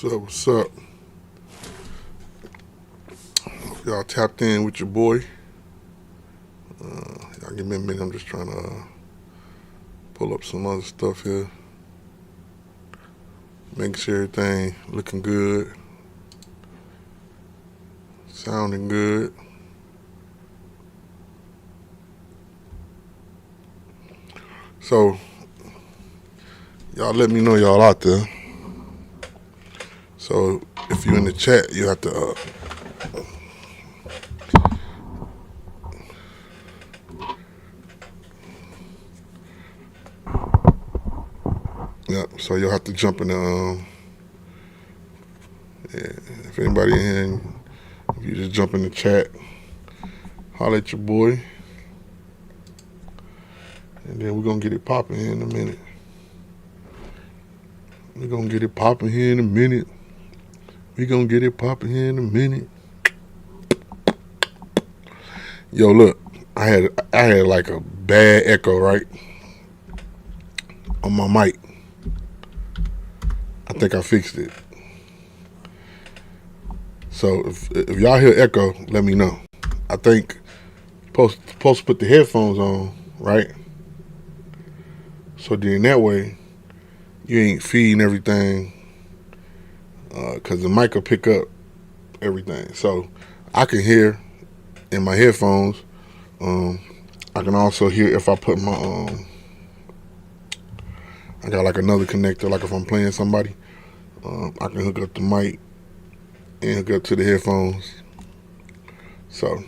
What's up? What's up? Y'all tapped in with your boy. Y'all give me a minute. I'm just trying to pull up some other stuff here. Make sure everything looking good, sounding good. So, y'all let me know y'all out there. So, if you're in the chat, you have to yeah, so you'll have to jump in the, if anybody in here, if you just jump in the chat, holler at your boy, and then we're going to get it popping here in a minute. We're going to get it popping here in a minute. We're going to get it popping here in a minute. Yo, look, I had like a bad echo, right, on my mic. I think I fixed it. So if y'all hear echo, let me know. I think supposed to put the headphones on, right? So then that way you ain't feeding everything, because the mic will pick up everything. So I can hear in my headphones. I can also hear if I put my I got like another connector, like if I'm playing somebody, I can hook up the mic and hook up to the headphones. So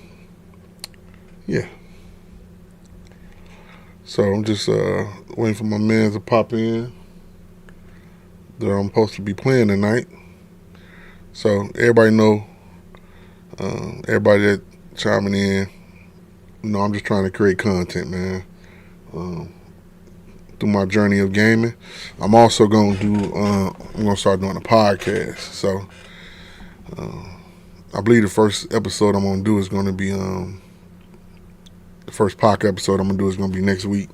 yeah. So I'm just waiting for my man to pop in that I'm supposed to be playing tonight. So everybody know, everybody that chiming in, I'm just trying to create content, man. Through my journey of gaming, I'm also gonna do. I'm gonna start doing a podcast. So I believe the first episode I'm gonna do is gonna be the first podcast episode I'm gonna do is gonna be next week.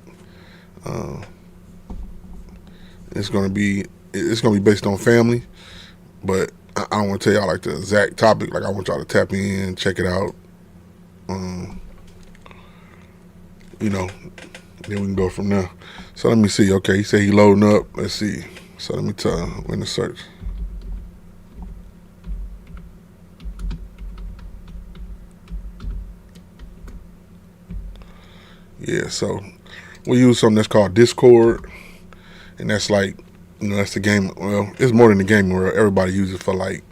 It's gonna be based on family, but I don't want to tell y'all like the exact topic. Like I want y'all to tap in, check it out. Then we can go from there. So let me see. Okay, he said he loading up. Let's see. So let me tell him when to search. Yeah, so we use something that's called Discord, and that's like, that's the game. Well, it's more than the game where everybody uses it for like,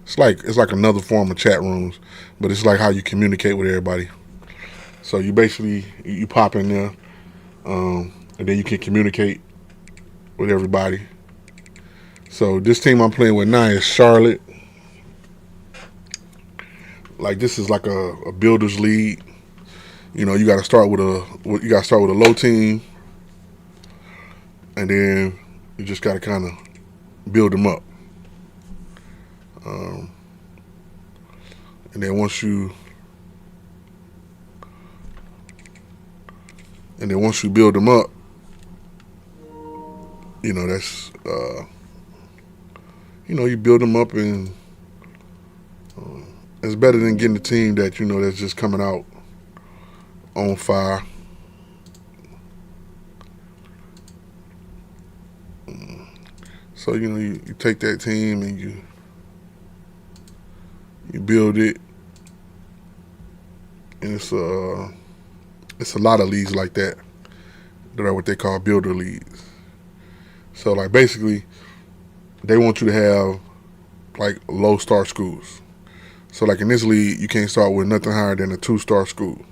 it's like another form of chat rooms, but it's like how you communicate with everybody. So you basically you pop in there, and then you can communicate with everybody. So this team I'm playing with now is Charlotte. Like this is like a builders league. You got to start with a low team, and then you just got to kind of build them up. And then once you build them up, that's you build them up, and it's better than getting a team that that's just coming out on fire. So you take that team and you build it, and it's a lot of leagues like that are what they call builder leagues. So like basically they want you to have like low star schools. So like in this league you can't start with nothing higher than a 2-star school.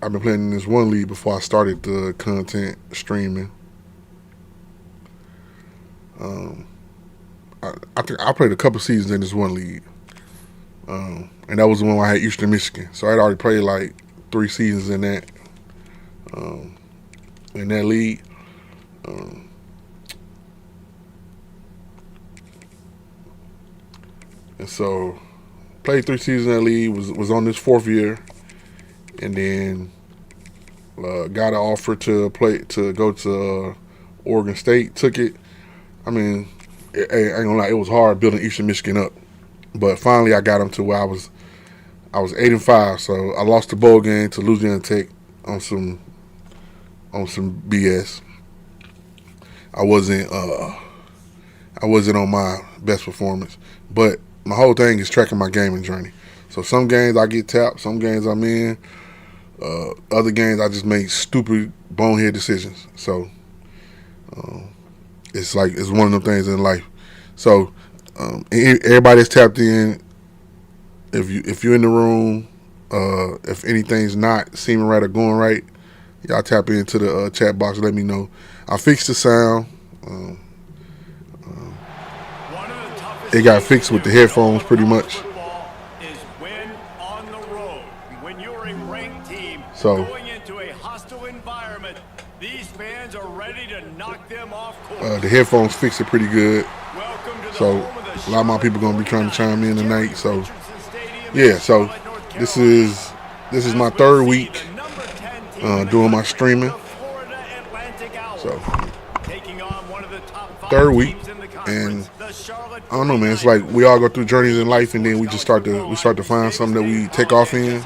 I've been playing in this one league before I started the content streaming. I think I played a couple seasons in this one league, and that was the one where I had Eastern Michigan. So I'd already played like 3 seasons in that league. And so played 3 seasons in that league. Was on this 4th year, and then got an offer to go to Oregon State. Took it. I mean, I ain't gonna lie, it was hard building Eastern Michigan up. But finally, I got them to where I was 8-5. So I lost the bowl game to Louisiana Tech on some BS. I wasn't on my best performance, but my whole thing is tracking my gaming journey. So some games I get tapped, some games I'm in, other games I just make stupid bonehead decisions. So it's one of them things in life. So everybody that's tapped in, if you're in the room, if anything's not seeming right or going right, y'all tap into the chat box. Let me know. I fixed the sound. It got fixed with the headphones pretty much. So the headphones fixed it pretty good. So a lot of my people gonna be trying to chime in tonight. So yeah, so this is my third week doing my streaming. So third week, and I don't know, man. It's like we all go through journeys in life, and then we start to find something that we take off in.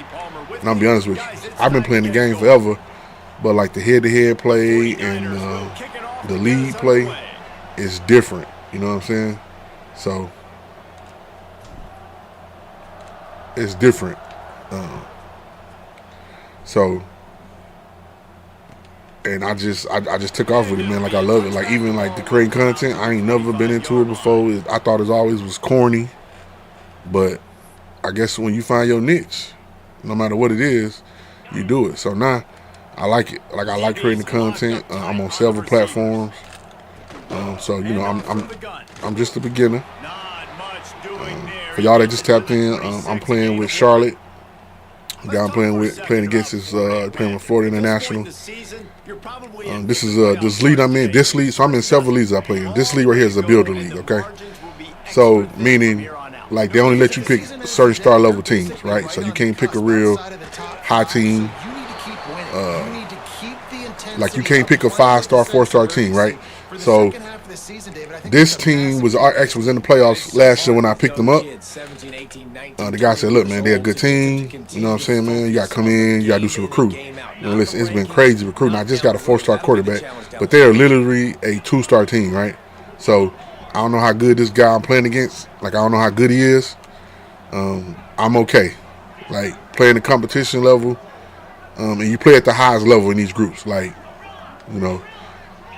And I'll be honest with you, I've been playing the game forever, but like the head-to-head play and the lead play is different. You know what I'm saying? So it's different. And I just took off with it, man. Like I love it. Like even like the creating content, I ain't never been into it before. I thought it always was corny, but I guess when you find your niche, no matter what it is, you do it. So now I like it. Like I like creating the content. I'm on several platforms. So you know I'm just a beginner. For y'all that just tapped in, I'm playing with Charlotte. The guy I'm playing against is playing with Florida International. This is this league I'm in. This league, so I'm in several leagues I play in. This league right here is a builder league, okay? So meaning, like they only let you pick certain star level teams, right? So you can't pick a real high team. Like you can't pick a 5-star, 4-star team, right? So this team was in the playoffs last year when I picked them up. The guy said, look, man, they're a good team. You know what I'm saying, man? You got to come in. You got to do some recruiting. You know, listen, it's been crazy recruiting. I just got a 4-star quarterback, but they are literally a 2-star team, right? So I don't know how good this guy I'm playing against. Like, I don't know how good he is. I'm okay. Like, playing the competition level, and you play at the highest level in these groups. Like, you know,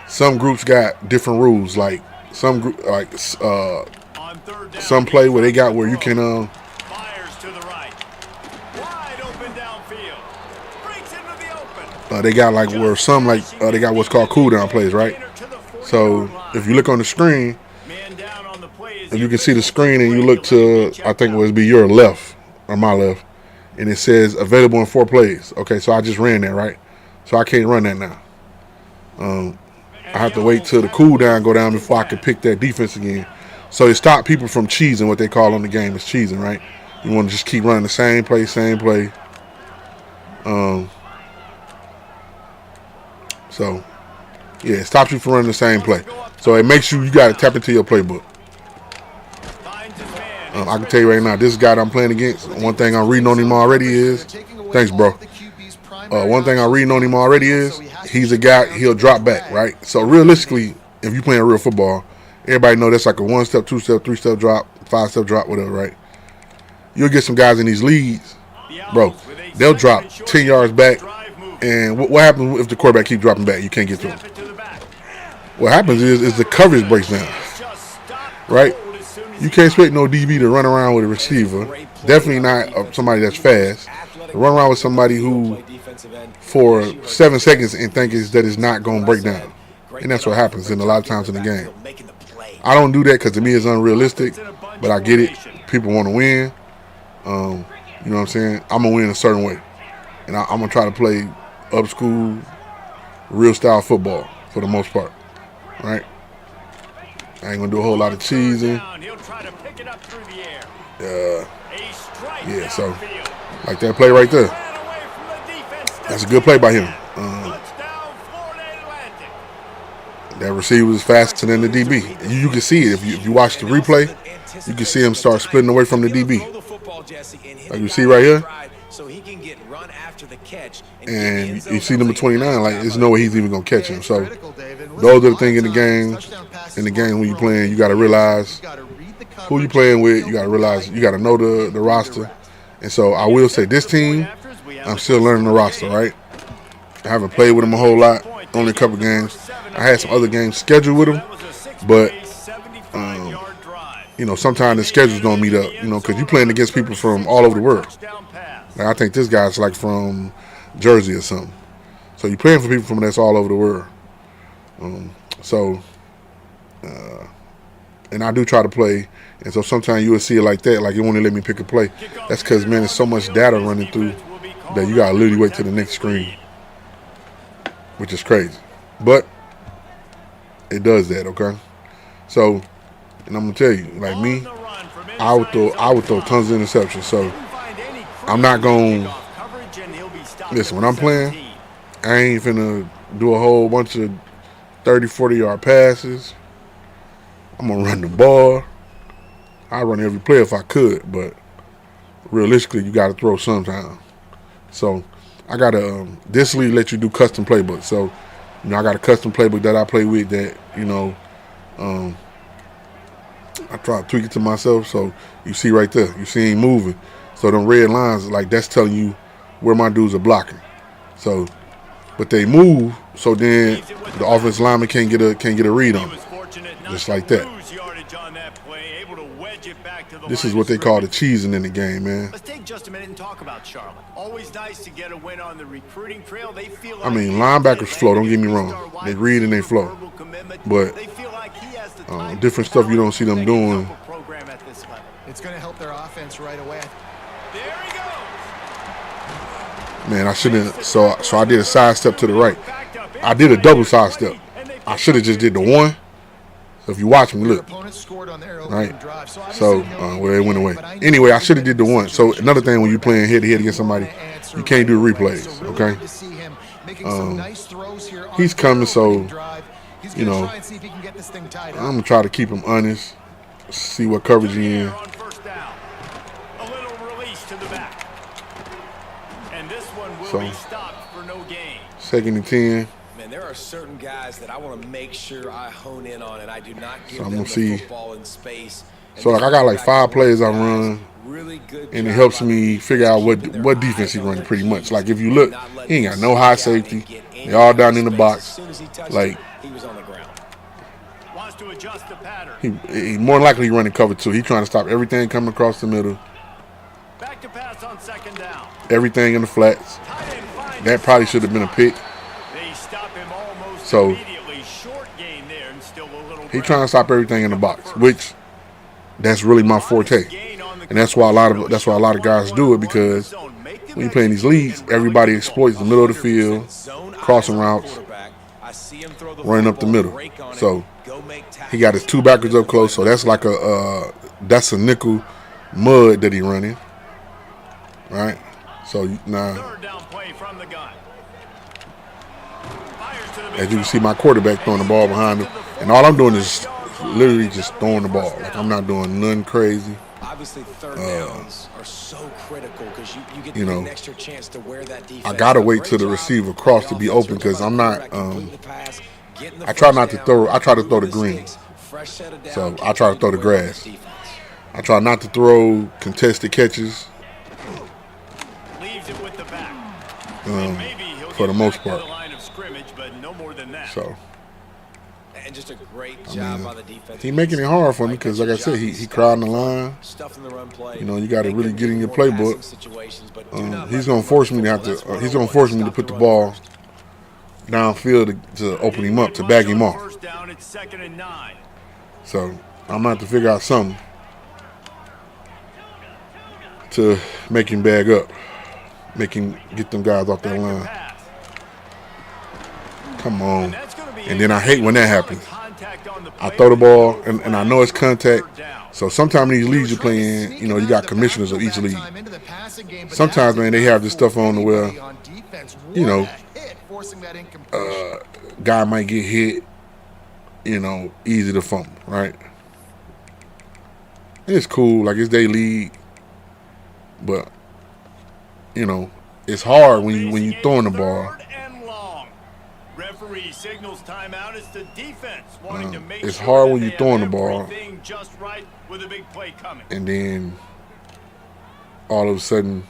some groups got different rules. Like, some play where they got where you can they got like where some like they got what's called cooldown plays, right? So if you look on the screen, and you can see the screen, and you look to I think it would be your left or my left, and it says available in 4 plays. Okay, so I just ran that, right? So I can't run that now. I have to wait till the cooldown go down before I can pick that defense again. So it stopped people from cheesing. What they call on the game is cheesing, right? You want to just keep running the same play. So, yeah, it stops you from running the same play. So it makes you got to tap into your playbook. I can tell you right now, this guy that I'm playing against, one thing I'm reading on him already is, thanks, bro. One thing I'm reading on him already is, he's a guy, he'll drop back, right? So realistically, if you're playing real football, everybody know that's like a 1-step, 2-step, 3-step drop, 5-step drop, whatever, right? You'll get some guys in these leagues, bro, they'll drop 10 yards back. And what happens if the quarterback keeps dropping back? You can't get to him. What happens is the coverage breaks down, right? You can't expect no DB to run around with a receiver. Definitely not somebody that's fast. To run around with somebody who, for 7 seconds, and think that it's not going to break down. And that's what happens in a lot of times in the game. I don't do that because to me it's unrealistic, but I get it. People want to win. You know what I'm saying? I'm going to win a certain way. And I'm going to try to play up school, real style football for the most part, right? I ain't gonna do a whole lot of cheesing. Yeah, so like that play right there. That's a good play by him. That receiver is faster than the DB. You can see it if you watch the replay. You can see him start splitting away from the DB. Like you see right here. And you see number 29, like there's no way he's even gonna catch him. So those are the things in the game. In the game when you playing, you gotta realize who you playing with. You gotta realize you gotta know the roster. And so I will say this team, I'm still learning the roster, right? I haven't played with them a whole lot, only a couple games. I had some other games scheduled with them, but sometimes the schedules don't meet up, because you're playing against people from all over the world. Like, I think this guy's like from Jersey or something. So you're playing for people from that's all over the world. And I do try to play, and so sometimes you will see it like that, like it won't let me pick a play. That's because, man, there's so much data running through that you got to literally wait till the next screen, which is crazy. But it does that, okay? So, and I'm going to tell you, like me, I would throw tons of interceptions. So I'm not going to, listen, when I'm playing, I ain't finna do a whole bunch of 30, 40-yard passes. I'm going to run the ball. I run every play if I could, but realistically, you got to throw sometime. So I got to, this league let you do custom playbooks. So, I got a custom playbook that I play with that, I try to tweak it to myself. So you see right there, you see him moving. So them red lines, like that's telling you where my dudes are blocking. So, but they move, so then the offensive lineman can't get a read on it. Just like that. This is what they call the cheesing in the game, man. Let's take just a minute and talk about Charlotte. Always nice to get a win on the recruiting trail. They feel like linebackers flow, don't get me wrong. They read and they flow. But different stuff you don't see them doing. It's going to help their offense right away. There he goes. Man, I shouldn't. So I did a side step to the right. I did a double side step. I should have just did the one. So if you watch me, look. Right. So it went away. Anyway, I should have did the one. So another thing when you playing head to head against somebody, you can't do replays. Okay. He's coming, so I'm gonna try to keep him honest. See what coverage he in. So, second and 10. Man, there are certain guys that I want to make sure I hone in on, and I do not give them the see. football in space. So like I got like 5 plays I run, and it helps me figure out what defense he running pretty much. Like if you look, he ain't got no high safety. They all down in the box. Like he more likely running cover 2. He trying to stop everything coming across the middle. Back to pass on second down. Everything in the flats. That probably should have been a pick. So he trying to stop everything in the box, which that's really my forte, and that's why a lot of guys do it, because when you play in these leagues, everybody exploits the middle of the field, crossing routes, running up the middle. So he got his 2 backers up close, so that's like that's a nickel mud that he running, right? So now, as you can see, my quarterback throwing the ball behind him, and all I'm doing is literally just throwing the ball. Like I'm not doing nothing crazy. Obviously, third downs are so critical because you get an extra chance to wear that defense. I gotta wait till the receiver cross to be open, because I'm not. I try not to throw. I try to throw the green. So I try to throw the grass. I try not to throw contested catches. For the most part. So. And just a great job by the defense. He making it hard for me because, like I said, he crowding the line. You got to really get in your playbook. He's gonna force me to have to. He's gonna force me to put the ball downfield to open him up, to bag him off. So I'm gonna have to figure out something to make him bag up, get them guys off that line. Come on. And then I hate when that happens. I throw the ball, and I know it's contact. So sometimes in these leagues you're playing, you got commissioners of each league. Sometimes, man, they have this stuff on where, guy might get hit, you know, easy to fumble, right? And it's cool, like it's their league, but you know, it's hard when you throwing the ball. Referee signals timeout as the defense wanting to make It's sure hard that when they you're throwing the have ball, everything just right with a big play coming. and then all of a sudden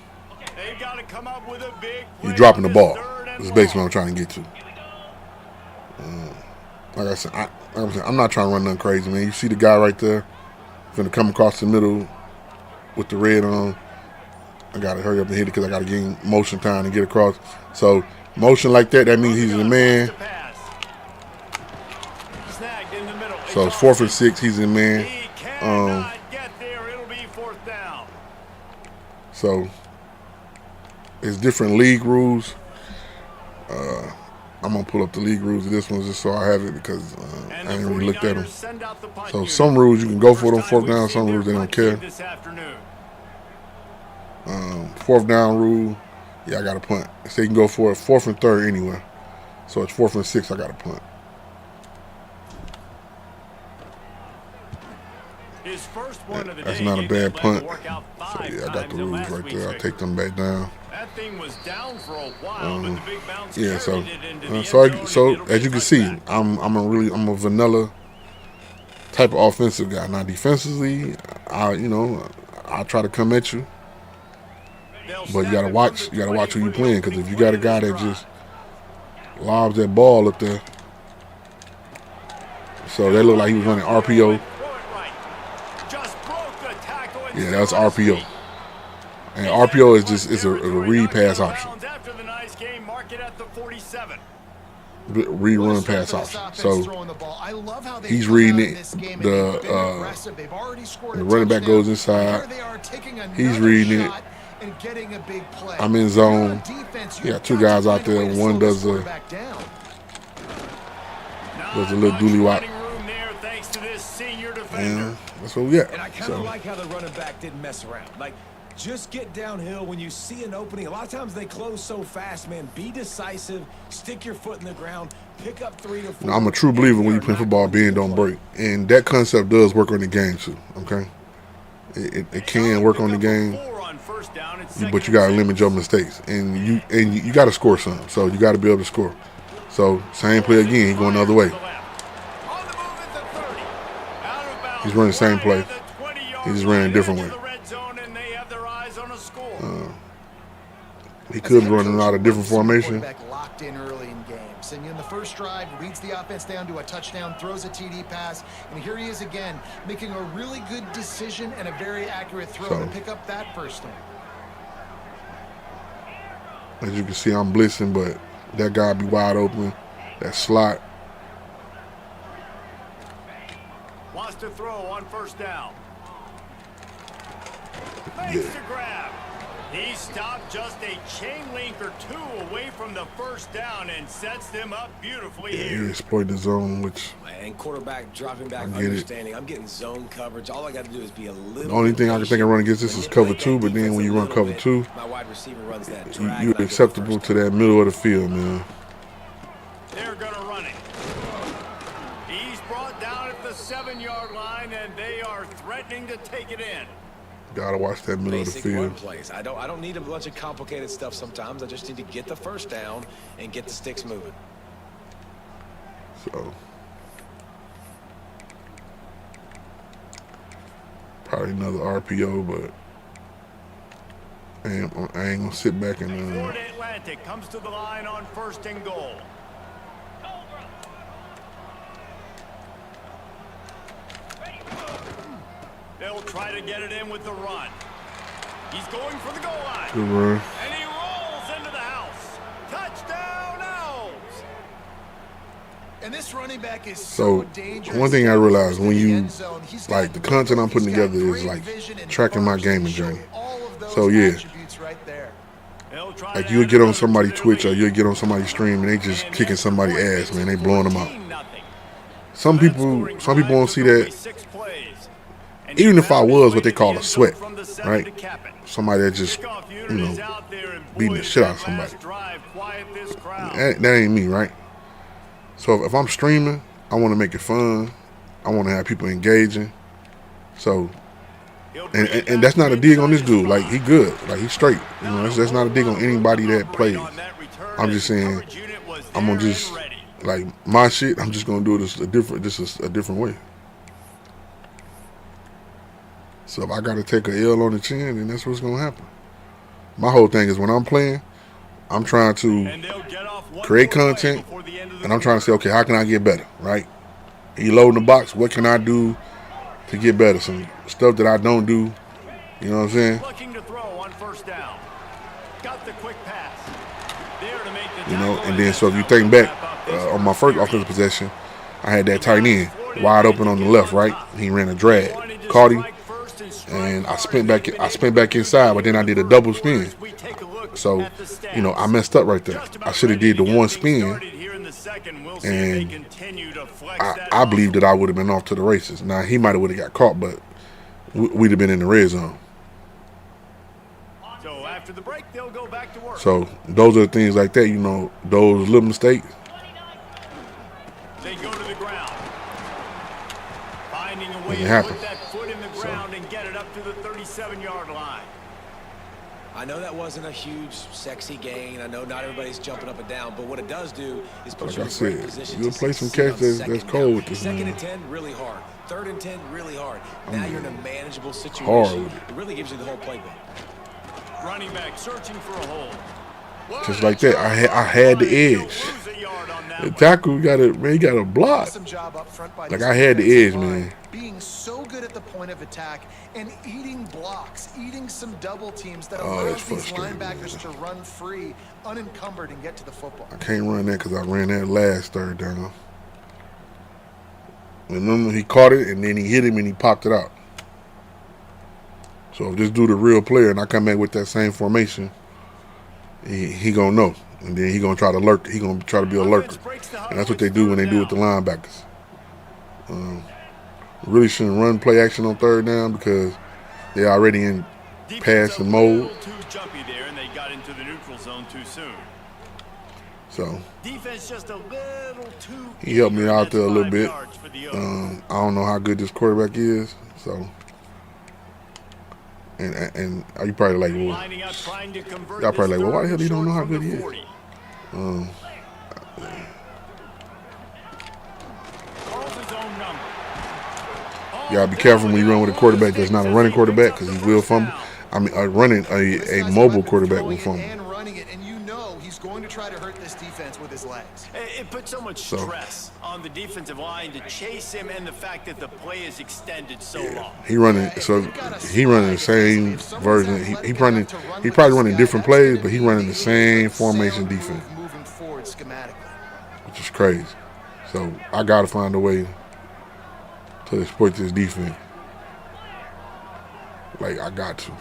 They've got to come up with a big play you're dropping the on ball. this third and That's basically long. what I'm trying to get to. Like I said, I'm not trying to run nothing crazy, man. You see the guy right there, gonna come across the middle with the red on. I gotta hurry up and hit it because I gotta gain motion time to get across. So motion like that means he's the man. Snagged in the middle. So it's 4th and 6. He's the man. He cannot get there. It'll be 4th down. So it's different league rules. I'm gonna pull up the league rules of this one just so I have it because I ain't really looked at them. So some rules you can go for them 4th down. Some rules they don't care. 4th down rule, yeah, I got to punt. So you can go for it 4th and 3rd anywhere. So it's 4th and 6. I got to punt. His first one of the That's day not a gave bad that punt. work out So 5 yeah, I got the times in rules last right week's there. I'll victory. take them back down. That thing was down for a while, but the big bounce Yeah, so carried it into the end so zone, and as you can see, I'm a vanilla type of offensive guy. Now defensively, I'll try to come at you, but you gotta watch who you playing, because if you got a guy that just lobs that ball up there, so that looked like he was running RPO. Yeah, that's RPO. And RPO is just a read pass option. Rerun pass option. So he's reading it. The running back goes inside. He's reading it. I'm in zone. You got 2 guys out there. One does a little dooley wop. And that's what we got. And I kind of like how the running back didn't mess around. Like, just get downhill when you see an opening. A lot of times they close so fast, man. Be decisive. Stick your foot in the ground. Pick up 3 to 4. Now, I'm a true believer when you play football, bend don't break. And that concept does work on the game too, okay? It can work on the game, but you got to limit your mistakes. And you got to score some, so you got to be able to score. So, same play again, he going the other way. He's running the same play. He just ran a different way. He could run in a lot of different formation. Locked in early in games. And in the first drive, leads the offense down to a touchdown, throws a TD pass, and here he is again, making a really good decision and a very accurate throw to pick up that first down. As you can see, I'm blitzing, but that guy be wide open. That slot. Wants to throw on first down. Makes the grab. He stopped just a chain link or 2 away from the first down and sets them up beautifully Yeah, here. he exploited the zone, which And quarterback dropping back, I get understanding. I'm getting zone coverage. All I got to do is be a little. the only thing I can think of running against this is cover 2, but then when you run cover 2, my wide receiver runs that drag, you're and I get the acceptable first to that middle of the field, man. They're going to run it. He's brought down at the 7-yard line, and they are threatening to take it in. Gotta watch that middle of the basic run field. plays. I don't need a bunch of complicated stuff sometimes. I just need to get the first down and get the sticks moving. So probably another RPO, but I ain't gonna sit back and Florida Atlantic comes to the line on 1st and goal. They'll try to get it in with the run. He's going for the goal line. good run. And he rolls into the house. Touchdown, Owls. And this running back is So dangerous. one thing I realized when you like the content I'm putting together is like tracking my gaming journey. So yeah, like you'll get on somebody's Twitch or you'll get on somebody's stream and they just kicking somebody's ass, man. They blowing them out. Some people won't see that. Even if I was what they call a sweat, right? Somebody that just, beating the shit out of somebody. That ain't me, right? So if I'm streaming I want to make it fun. I want to have people engaging. So, and that's not a dig on this dude. Like, he good. Like, he's straight. You know, that's not a dig on anybody that plays. I'm just saying, I'm gonna just like my shit. I'm just gonna do this a different way. So if I gotta take a L on the chin, then that's what's gonna happen. My whole thing is when I'm playing, I'm trying to create content, and I'm trying to say, okay, how can I get better, right? You loading the box, what can I do to get better? Some stuff that I don't do, you know what I'm saying? Looking to throw on first down. Got the quick pass. There to make the You know, and then so if you think back on my first offensive possession, I had that tight end wide open on the left, right? He ran a drag, caught him, and I spent back inside, but then I did a double spin. So, you know, I messed up right there. I should have did the one spin, and I believe that I would have been off to the races. Now, he might have would have got caught, but we'd have been in the red zone. So after the break, they'll go back to work. So those are the things like that, you know, those little mistakes. They go to the ground. Finding a way It to happens. put that foot in the ground and get it up to the 37-yard line. I know that wasn't a huge, sexy gain. I know not everybody's jumping up and down, but what it does do is put Like you I in a great said, position you'll to play some succeed catch on that's second cold down. with this Second man. and 10, really hard. Third and 10, really hard. Now you're in a manageable situation. Hard with It really gives you the whole playbook. Running back searching for a hole. Just like that, I had the edge. The tackle got a block. Awesome job up front by Like, this I had the defensive edge, line, man. being so good at the point of attack and eating blocks, eating some double teams that Oh, allows that's these frustrating, linebackers to run free, unencumbered, and get to the football. I can't run that because I ran that last third down. Remember, he caught it, and then he hit him, and he popped it out. So if this dude a real player, and I come back with that same formation, he gonna know. And then he gonna try to lurk. He gonna try to be a lurker. And that's what they do when they do with the linebackers. Really shouldn't run play action on third down because they're already in passing mode. Too jumpy there, and they got into the neutral zone too soon. So Defense just a little too. he helped me eager. out there a That's little 5 bit. yards for the O's. I don't know how good this quarterback is. So and you probably like, well, Lining up, trying to convert y'all probably this like, well, why the third hell he don't know how short good he from is? the 40. Calls his own number. You gotta be careful when you run with a quarterback that's not a running quarterback because he will fumble. I mean, a mobile quarterback will fumble. And running it, and you know he's going to try to hurt this defense with his legs. It puts so much stress on the defensive line to chase him, and the fact that the play is extended so long. He running the same version. He probably running different plays, but he running the same formation defense, Moving forward schematically. which is crazy. So I gotta find a way to exploit this defense. Like, I got to.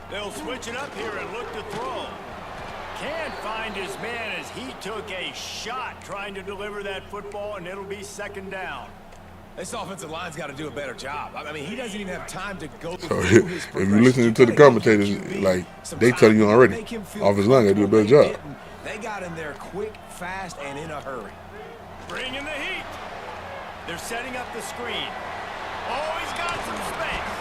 They'll switch it up here and look to throw. Can't find his man as he took a shot trying to deliver that football, and it'll be second down. This offensive line's got to do a better job. I mean, he doesn't even have time to go So through his if you're listening to the commentators, like, they tell you already, offensive line gotta do a better job. They got him there quick, fast, and in a hurry. Bring in the heat. They're setting up the screen. Oh, he's got some space.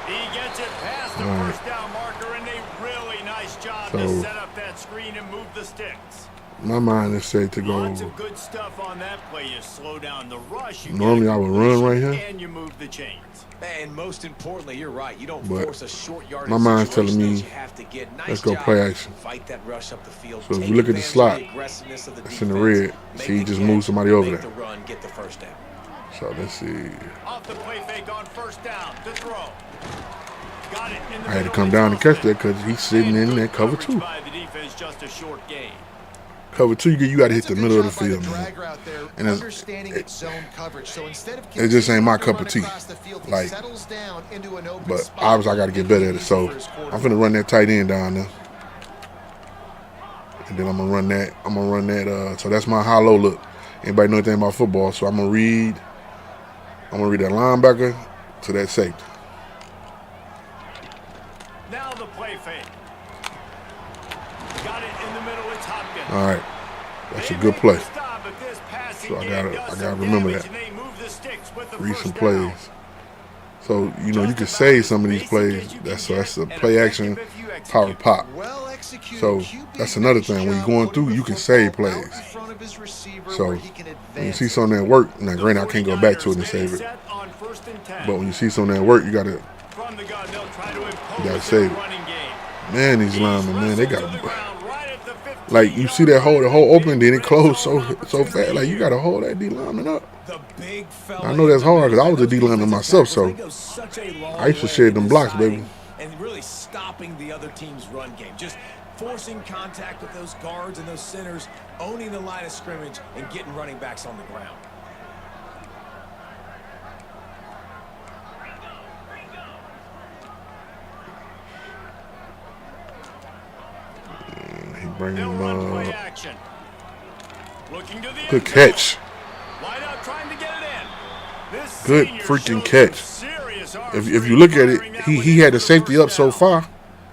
He gets it past the first down marker, and a really nice job to So- set up that screen and move the sticks. My mind is set to go. Lots of good stuff on that play. You slow down the rush. You Normally get a I would run right completion, here. and you move the chains. And most importantly, you're right. You don't But force a short yardage my mind's situation telling me, that you have to get. Nice let's go job. play action. Fight that rush up the field. So if Take you look at the advantage of slot, aggressiveness of the it's in the defense, red. make See, he the just catch, moved somebody over make there. the run, get the first down. So let's see. Off the play fake on first down to throw. Got it in the I had to middle, come it's down and catch Austin. that because he's sitting And in good that cover coverage two. by the defense, just a short gain. Cover two, you got to hit That's the a good middle of the job by field, the man. drag route there, And it's- understanding its zone coverage. So instead of It just ain't my continuing cup to of run tea. across the field, he Like, settles down into an open but spot. obviously I got to get better at it. So For his I'm quarterback. finna run that tight end down there, and then I'm gonna run that. So that's my high-low look. Anybody know anything about football? So I'm gonna read that linebacker to that safety. Now the play fake. Got it in the middle. It's Hopkins. All right. That's a good play. So I gotta remember that. Recent plays. So you know you can save some of these plays. That's a play action power pop. So that's another thing. When you're going through, you can save plays. So when you see something that work, now granted I can't go back to it and save it. But when you see something that work, you gotta save it. Man, these linemen, man, they got like you see that the whole opening, then it closed so fast. Like you gotta hold that D lineman up. I know that's hard because I was a D lineman myself, so I used to share them blocks, baby. And really stopping the other team's run game, just forcing contact with those guards and those centers, owning the line of scrimmage, and getting running backs on the ground. He bring him good catch. Good freaking catch. If you look at it, he had the safety up so far.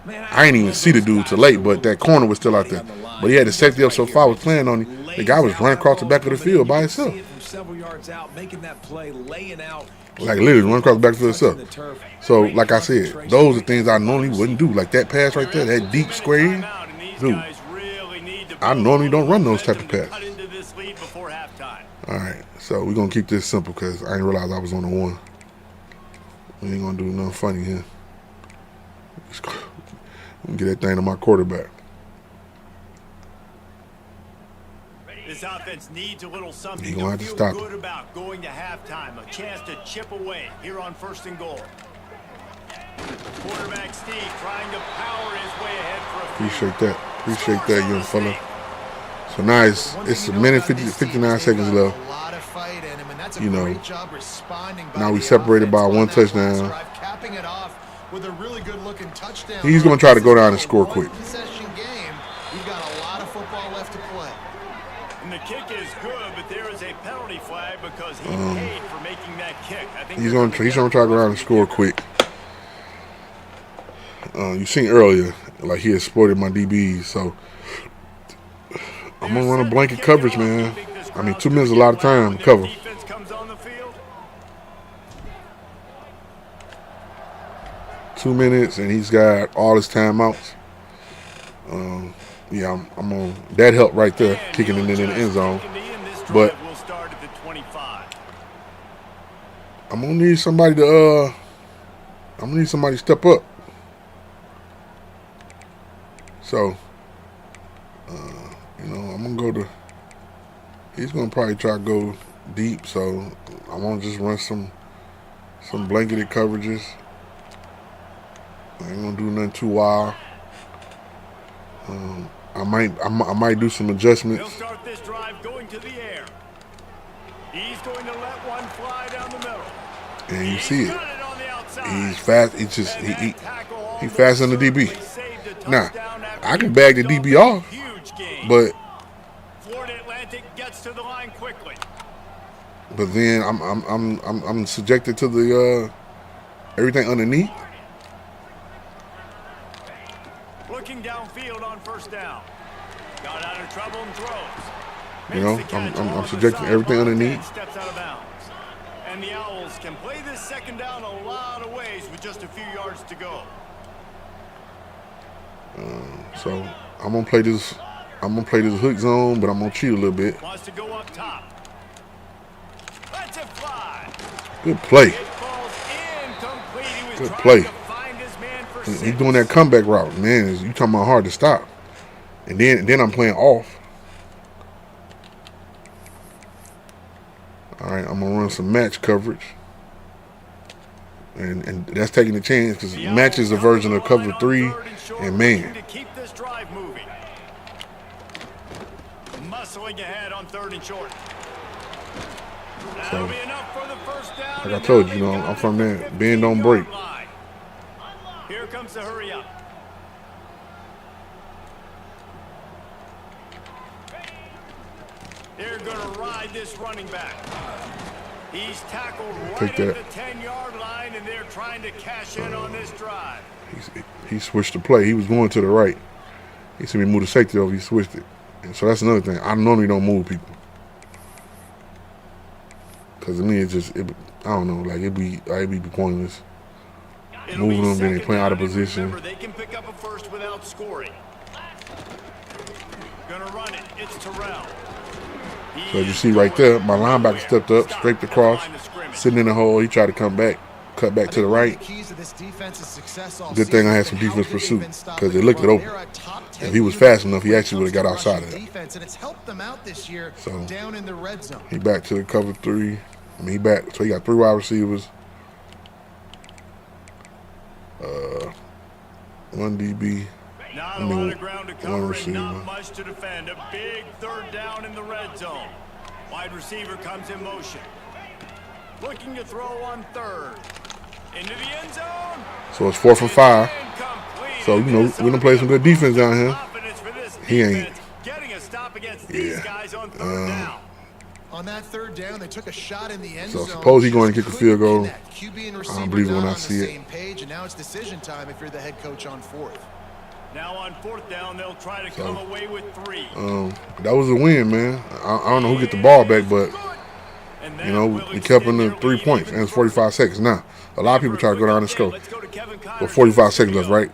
I ain't even see the dude till late, but that corner was still out there. But he had the safety up so far, was playing on him. The guy was running across the back of the field by himself. Like literally running across the back of the field himself. So like I said, those are things I normally wouldn't do. Like that pass right there, that deep square, dude. I normally don't run those type of passes. All right, so we're going to keep this simple because I didn't realize I was on the one. We ain't going to do nothing funny here. Get that thing to my quarterback. This offense needs a little something He gonna have to feel stop good about going to halftime. A chance to chip away here on 1st and goal. Quarterback Steve trying to power his way ahead for a Appreciate that. Appreciate that, young fella. So now it's a minute 59 seconds left. You know, now we separated by one touchdown. He's going to try to go down and score quick. And the kick is good, but there is a penalty flag because he paid for making that kick. I think he's going to try to go down and score quick. You seen earlier, like he exploited my DBs, so I'm going to run a blanket coverage, man. I mean, 2 minutes is a lot of time to cover. 2 minutes, and he's got all his timeouts. Yeah, I'm on that help right there, kicking it in the end zone. But I'm gonna need somebody to step up. So, you know, I'm gonna go to. He's gonna probably try to go deep, so I want to just run some blanketed coverages. I ain't gonna do nothing too wild. I might do some adjustments. He'll start this drive going to the air. He's going to let one fly down the middle. And you see it. He's fast. He faster than the DB. Now, I can bag the DB off, but Florida Atlantic gets to the line quickly. But then I'm subjected to the everything underneath. Looking downfield on 1st down. Got out of trouble and throws. You know, I'm subjecting everything underneath. Steps out of bounds. And the Owls can play this 2nd down a lot of ways with just a few yards to go. So I'm gonna play this hook zone, but I'm gonna cheat a little bit. Wants to go up top. Let's it fly. Good play. It falls incomplete. He was Good trying play. to find his man for He's 6. doing that comeback route, man. You talking about hard to stop, and then I'm playing off. All right, I'm gonna run some match coverage, and that's taking a chance because match is a version of cover 3 and man. To keep this drive moving. Muscling ahead on 3rd and short. That'll be enough for the 1st down. Like I told you, I'm from there. Bend don't break. Here comes the hurry up. They're going to ride this running back. He's tackled right at the 10-yard line, and they're trying to cash in on this drive. He switched the play. He was going to the right. He seen me move the safety over. He switched it. And so that's another thing. I normally don't move people. Because to me, I don't know, like it'd be pointless. It'll Moving be them, then they second playing out of down, and position. remember, they can pick up a first without scoring. Gonna run it. It's Terrell. So as you see right there, my linebacker stepped up, scraped across, sitting in the hole. He tried to come back, cut back to the right. Good thing I had some defense pursuit because they looked it open. If he was fast enough, he actually would have got outside of that. So he back to the cover 3. I mean, he back. So he got 3 wide receivers, 1 DB. Not a lot of ground to cover and receiver. not much to defend. A big third down in the red zone. Wide receiver comes in motion. Looking to throw on third. Into the end zone. So it's 4th and 5. Incomplete. So, you know, we done played some good defense down here. Confidence for this He ain't. defense, getting a stop against these guys on third down. On that third down, they took a shot in the end So zone. suppose he's going to kick a field goal. QB and I receiver don't believe it when not I on the see it. same page, and now it's decision time if you're the head coach on 4th. Now on 4th down, they'll try to come away with 3. That was a win, man. I don't know who get the ball back, but you know, we kept in the 3 points, and it's 45 seconds now. A lot of people try to go down and score. But 45 seconds left, right?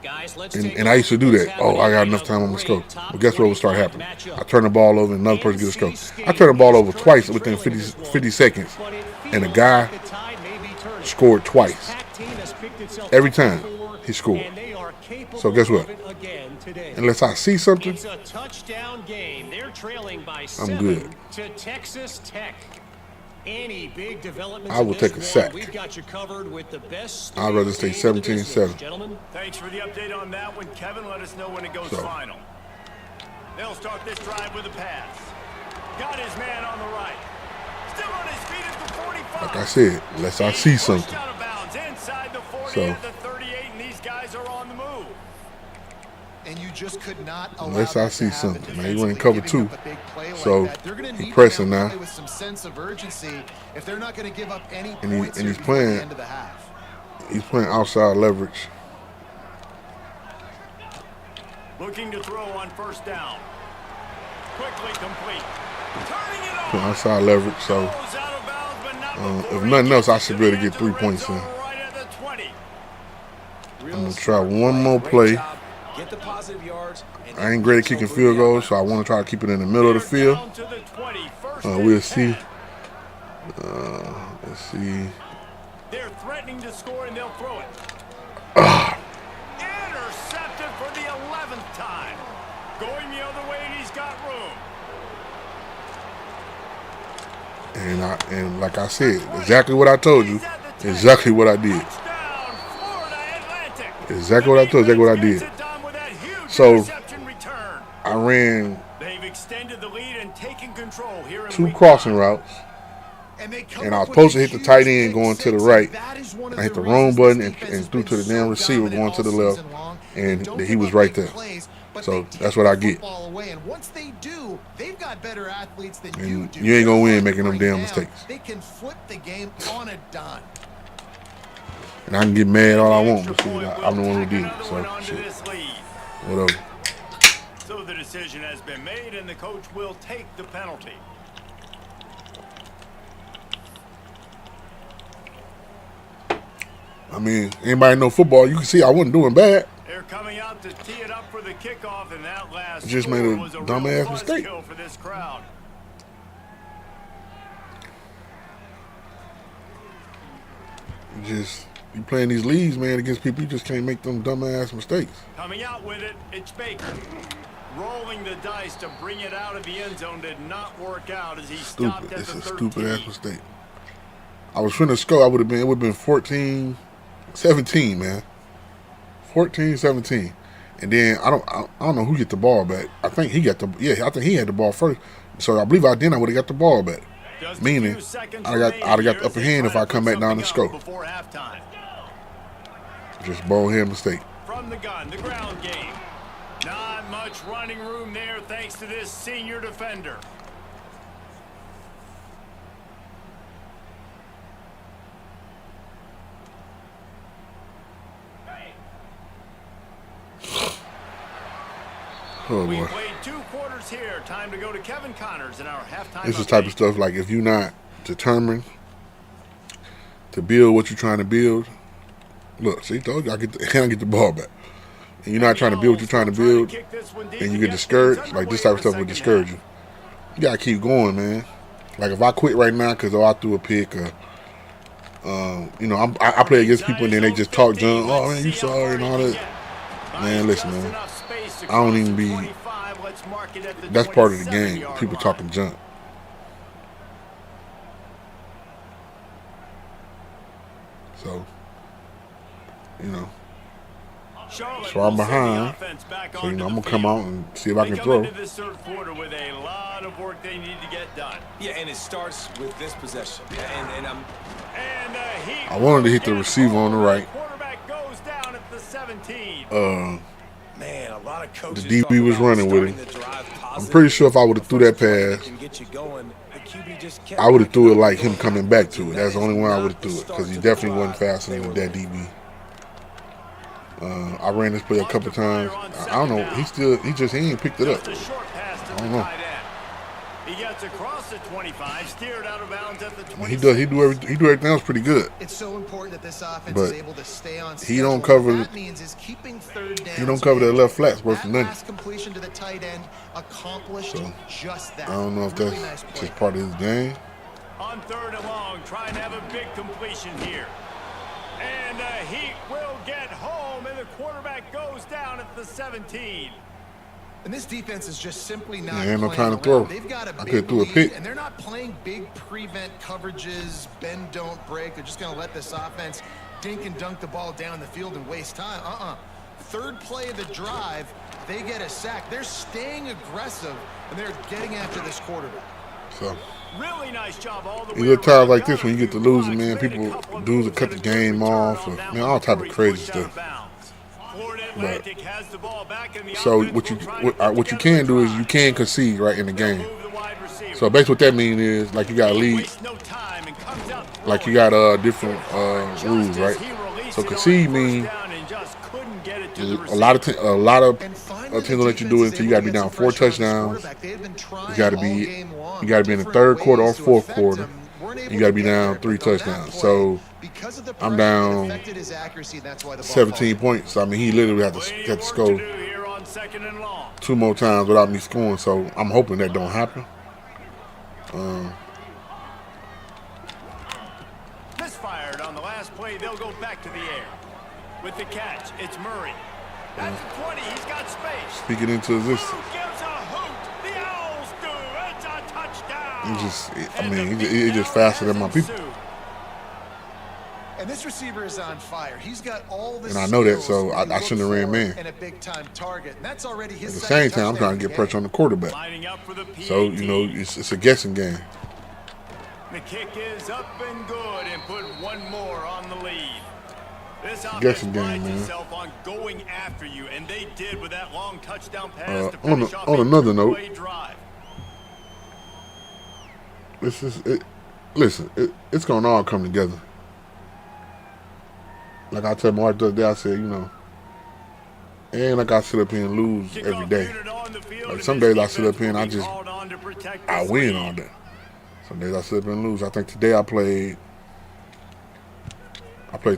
And I used to do that. Oh, I got enough time on the score. But guess what would start happening? I turn the ball over and another person gets a score. I turned the ball over twice within 50 seconds. And the guy scored twice. Every time he scored. So guess what? Unless I see something, It's a touchdown game. They're trailing by I'm 7 good. to Texas Tech. Any big developments I will in this take a sack. We've got you covered with the best. I'd rather stay game of the 17-7. business, gentlemen. Thanks for the update on that one, Kevin. Let us know when it goes So. final. They'll start this drive with a pass. Got his man on the right. Still on his feet at the 45. like I said, unless I see something. Pushed out of bounds inside the 40 So. at the 38, and these guys are on the move. And you just could not allow Unless that I see to happen something. Now, he running defensively, cover giving 2. up a big play like So, that. They're gonna he need to pressing now now. play with some sense of urgency if they're not going to give up any And he- points and here he's before playing- the end of the half. He's playing outside leverage. Looking to throw on 1st down. Quickly complete. Turning it Playing over. outside leverage. So Goes out of bounds, but not if before he nothing else, gets I it should to be able the to get end of 3 the points red in. zone right at the 20. I'm going to try one more play. Get the positive yards. And I ain't great at kicking field goals, so I want to try to keep it in the middle of the They're field. down to the 20, first We'll and see. 10. Let's see. They're threatening to score, and they'll throw it. Intercepted for the 11th time. Going the other way, and he's got room. And like I said, exactly what I told you. Exactly what I did. Touchdown, Florida Atlantic. Exactly what I told you. Exactly what I did. Gets it done with that huge So, interception return. I ran They've extended the lead and taken control here in 2 week crossing 5. routes. And I was supposed to hit the tight end going to the right. I hit the wrong button and threw to the damn receiver going to the left. And he was right there. So that's what I get. And once they do, they've got better athletes than And you do. you ain't gonna win They're making them right damn now. mistakes. They can flip the game on a dime. And I can get mad all I want, Extra but shit, point I'm the will one who tack did it. another So one onto shit, this lead. whatever. So the decision has been made, and the coach will take the penalty. I mean, anybody know football? You can see I wasn't doing bad. They're coming out to tee it up for the kickoff, and that last Just score made a was a dumbass real mistake. buzzkill for this crowd. You playing these leagues, man, against people. You just can't make them dumbass mistakes. Coming out with it, it's Baker. Rolling the dice to bring it out of the end zone did not work out as he stopped Stupid. at It's the a 13. stupid ass mistake. I was finna score. It would have been 14-17, man. 14-17. And then I don't know who get the ball back. I think he got I think he had the ball first. So I believe I would have got the ball back. Just a Meaning, few seconds I'd have got remaining the upper here as they hand if try I to come put back down and something score. up before halftime. Just ball head mistake. From the gun, the ground game. Not much running room there thanks to this senior defender. Oh We boy. played 2 quarters here. Time to go to Kevin Connors in our halftime. This is the type of stuff like if you're not determined to build what you're trying to build. Look, see, told you I get the ball back. And you're not trying to build what you're trying to build, and you get discouraged. Like this type of stuff will discourage you. You gotta keep going, man. Like if I quit right now because I threw a pick, or I play against people and then they just talk junk. Oh man, you sorry and all that. Man, listen, man. I don't even be. That's part of the game. People talking junk. So, so I'm behind. So, I'm going to come out and see if I can throw. This third quarter with a lot of work they need to get done. Yeah, and it starts with this possession. I wanted to hit the receiver on the right. Quarterback goes down at the 17. Man, a lot of coaches the DB was running with him. I'm pretty sure if I would have threw that pass, I would have threw it like him coming back to it. That's the only one I would have threw it because he definitely wasn't faster than that DB. I ran this play a couple times. I don't know. He ain't picked it up. I don't know. He gets across the 25, steered out of bounds at the 20. He do everything else pretty good. It's so important that this offense is able to stay on schedule. He don't cover. That means is keeping third down. He don't cover that left flat. Worth that nothing. last completion to the tight end accomplished just that. I don't know if that's just part of his game. On 3rd and long, trying to have a big completion here. And the Heat will get home, and the quarterback goes down at the 17. And this defense is just simply not ain't no playing time to throw. They've got a I big could throw a lead, pick. and they're not playing big prevent coverages, bend, don't break. They're just going to let this offense dink and dunk the ball down the field and waste time. Third play of the drive, they get a sack. They're staying aggressive, and they're getting after this quarterback. So really nice job all the way. you look times like this when you get to losing, man. People dudes will cut the game off, or man, all type of crazy stuff. But, so what you can do is you can concede right in the game. So basically what that means is like you got a lead, like you got different rules, right? So concede means a lot of teams will let you do it until you got to be down 4 touchdowns. You got to be in the 3rd quarter or 4th quarter. You got to be down 3 touchdowns. So I'm down 17 points. I mean, he literally had to score 2 more times without me scoring. So I'm hoping that don't happen. Misfired on the last play. They'll go back to the air. With the catch, it's Murray. That's 20. He's got space. Speaking into existence. Who gives a hoot? The Owls do. It's a touchdown. He's just faster than my people. And this receiver is on fire. He's got all the And I know that, so I shouldn't have ran man. And a big time target. And that's already his At the same time, I'm trying to get pressure on the quarterback. So, it's a guessing game. The kick is up and good and put one more on the lead. This Guessing offense game, prides man. itself on going after you, and they did with that long touchdown pass to on finish off on a another note, two-play drive. It's gonna all come together. Like I told Mark the other day, I said, it ain't like I sit up here and lose every day. Like some days I sit up here and I win all day. Some days I sit up and lose. I think today I played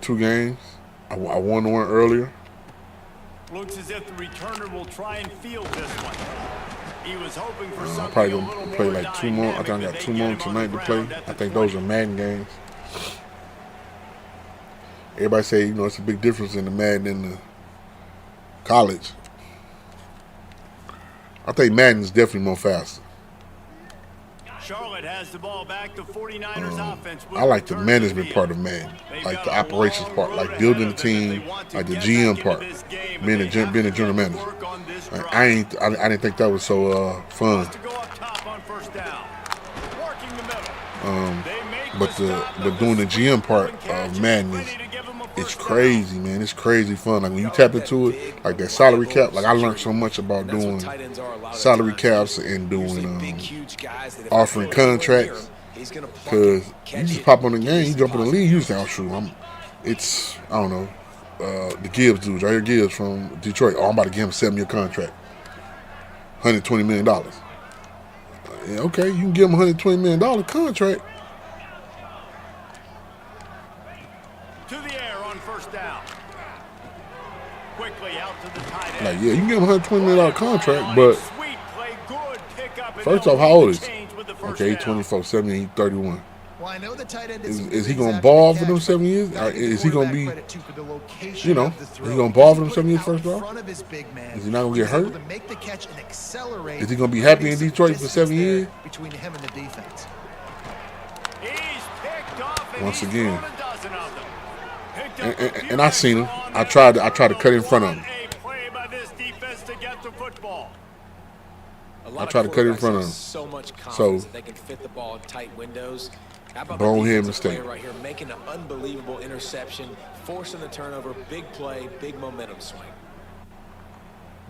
2 games. I won one earlier. Looks as if the returner will try and field this one. He was hoping for I'm something probably a gonna little play more like 2 more. I think I dynamic, got but 2 they more get him on tonight the to play. ground at I the think those 20. are Madden games. Everybody say, it's a big difference in the Madden and the college. I think Madden's definitely more faster. Charlotte has the ball back. The 49ers offense. I like the management part of Madden, like the operations part, like building the team, like the GM part, being a general manager. Like, I didn't think that was so fun. But doing the GM part of Madden it's crazy, man. It's crazy fun. Like when you tap into it, like that salary cap. Like I learned so much about doing salary caps and doing offering contracts. Because you just pop on the game, you jump in the league, you say, "Oh shoot, I don't know." The Gibbs dudes, I hear Gibbs from Detroit. Oh, I'm about to give him a 7-year contract. $120 million. Yeah, okay, you can give him $120 million contract. To the air on first down. Quickly out to the tight end. Like, yeah, you can give him $120 million contract, but Sweet play, good pickup, and first they'll off, how old lead is the he? change with the first Okay, he's down. 24, 70, he's 31. Well, I know the tight end Is he going to ball for them 7 years? Is he going to be, you know, is he going to ball for them 7 years first off? Is he not going to get hurt? Is he going to be happy in Detroit for 7 years? Between him and the defense. He's picked off, and Once he's again. thrown a dozen of them. Picked up a few And I seen him. extra on I that. tried to cut in front of him. What a play by this defense to get the football. I tried to cut in front of him. So much confidence So, that they can fit the ball in tight windows. How about bonehead the mistake. player right here making an unbelievable interception, forcing the turnover, big play, big momentum swing.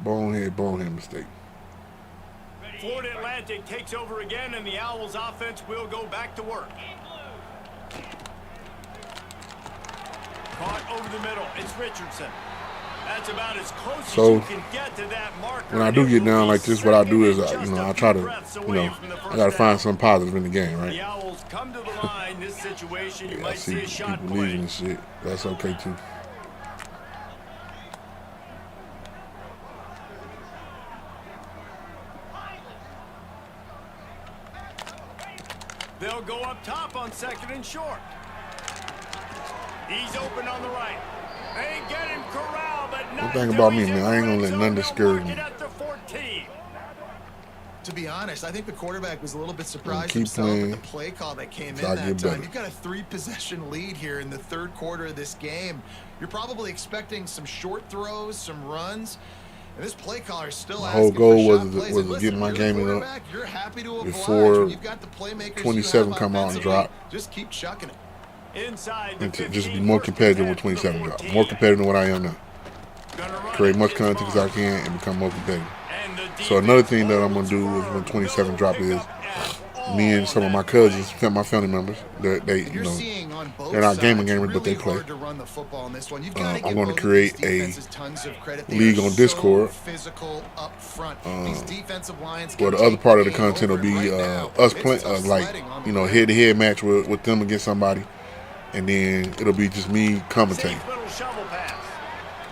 Bonehead mistake. Florida Atlantic takes over again, and the Owls offense will go back to work. Caught over the middle. It's Richardson. That's about as close as you can get to that marker. When I do get down like this, what I do is, I try to, I got to find some positive in the game, The right? Owls come to the line. This situation, you I might see see a shot people play. leaving and shit. That's okay, too. They'll go up top on second and short. He's open on the right. They get him corralled, but not One thing until about me, he's in man, the I ain't gonna red let zone. nothing They'll discourage mark me. it at the 14. To be honest, I think the quarterback was a little bit surprised keep himself at playing the play call that came in till I that get time. better. You've got a 3-possession lead here in the third quarter of this game. You're probably expecting some short throws, some runs. And this play caller is still My whole asking goal for was shot to- plays. was And to listen, get my you're the game in up quarterback, you're happy to oblige before when you've got the playmakers 27 you have come out and offensively. drop. Just keep chucking it. Inside the And to 15, just be more first competitive and with 10 to the 27 drop. 14. More competitive than what I am now. Gonna run Create it, much it's content as I Barnes. can and become more competitive. And the So another thing that I'm defense gonna do is when holds 27 firm. drop No is pickup at me and all some of on my that play. cousins, my family members, they And you you're know, seeing on both they're not sides, gaming gamers, but really they play. hard to run the football in this one. You've got to I'm give going to both create these defenses tons of credit. They league are on so Discord. physical up front. These defensive lines Well, can the other take part of the game content will over, and be right now, us it's playing, tough like, sledding on the you know, ground. head-to-head match with them against somebody, and then it'll be just me commentating. Safe little shovel pass.